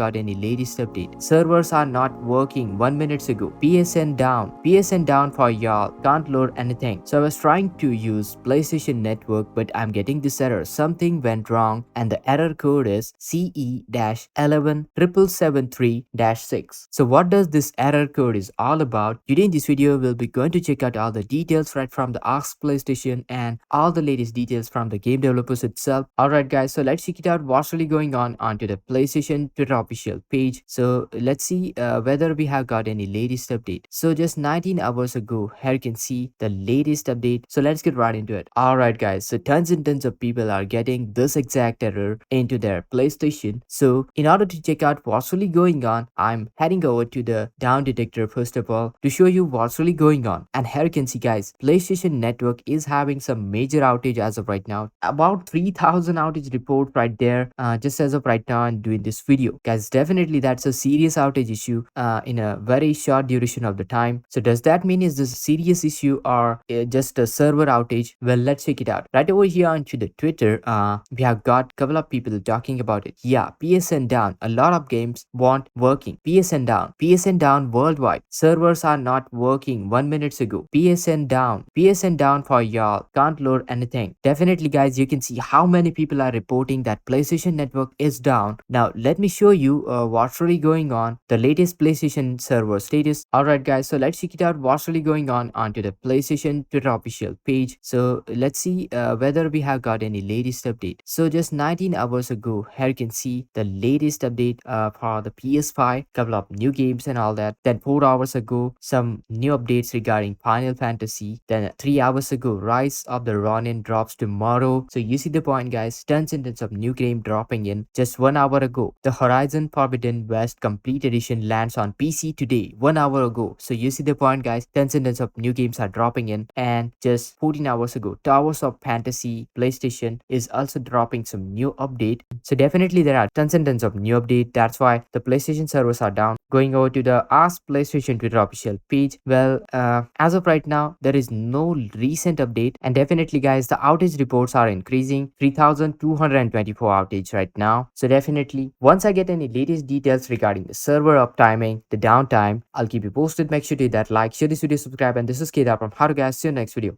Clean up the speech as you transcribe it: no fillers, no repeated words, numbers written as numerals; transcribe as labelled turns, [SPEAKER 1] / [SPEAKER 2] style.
[SPEAKER 1] got any latest update. Servers are not working 1 minute ago. PSN down. PSN down for y'all. Can't load anything. So I was trying to use PlayStation Network, but I'm getting this error. Something went wrong, and the error code is CE-11773-6. So what does this error code is all about? Today in this video, we'll be going to check out all the details right from the Ask PlayStation and all the latest details from the game developers itself. Alright guys, so let's check it out what's really going on onto the PlayStation Twitter official page. So let's see whether we have got any latest update. So just 19 hours ago, here you can see the latest update. So let's get right into it. Alright guys, so tons and tons of people are getting this exact error into their PlayStation. So in order to check out what's really going on, I'm heading over to the down detector first of all to show you what's really going on. And here you can see guys, PlayStation Network is having some major outage as of right now. About 3000 outage report right there just as of right now and doing this video. Guys, definitely that's a serious outage issue in a very short duration of the time. So does that mean is this a serious issue or just a server outage? Well, let's check it out. Right over here onto the Twitter, we have got a couple of people talking about it. Yeah, PSN down. A lot of games weren't working. PSN down. PSN down worldwide. Servers are not working 1 minute ago. PSN down. PSN down for y'all. Can't load anything. Definitely guys, you can see how many people are reporting that PlayStation Network is down. Now let me show you what's really going on. The latest PlayStation server status. Alright guys, so let's check it out what's really going on onto the PlayStation Twitter official page. So let's see whether we have got any latest update. So just 19 hours ago, here you can see the latest update for the PS5, couple of new games and all that. Then 4 hours ago, some new updates regarding Final Fantasy. Then 3 hours ago, Rise of the Ronin drops tomorrow. So you see the point guys, tons and tons of new game dropping in. Just 1 hour ago, the Horizon Forbidden West Complete Edition lands on PC today, 1 hour ago. So you see the point guys, tons and tons of new games are dropping in. And just 14 hours ago, Towers of Fantasy PlayStation is also dropping some new update. So definitely there are tons and tons of new update. That's why the PlayStation servers are down. Going over to the Ask PlayStation Twitter official page. Well, as of right now, there is no recent update. And definitely guys, the outage reports are increasing. 3224 outage right now. So definitely once I get any latest details regarding the server uptiming, the downtime, I'll keep you posted. Make sure to hit that like, share this video, subscribe, and this is Kedar from How to Guys. See you next video.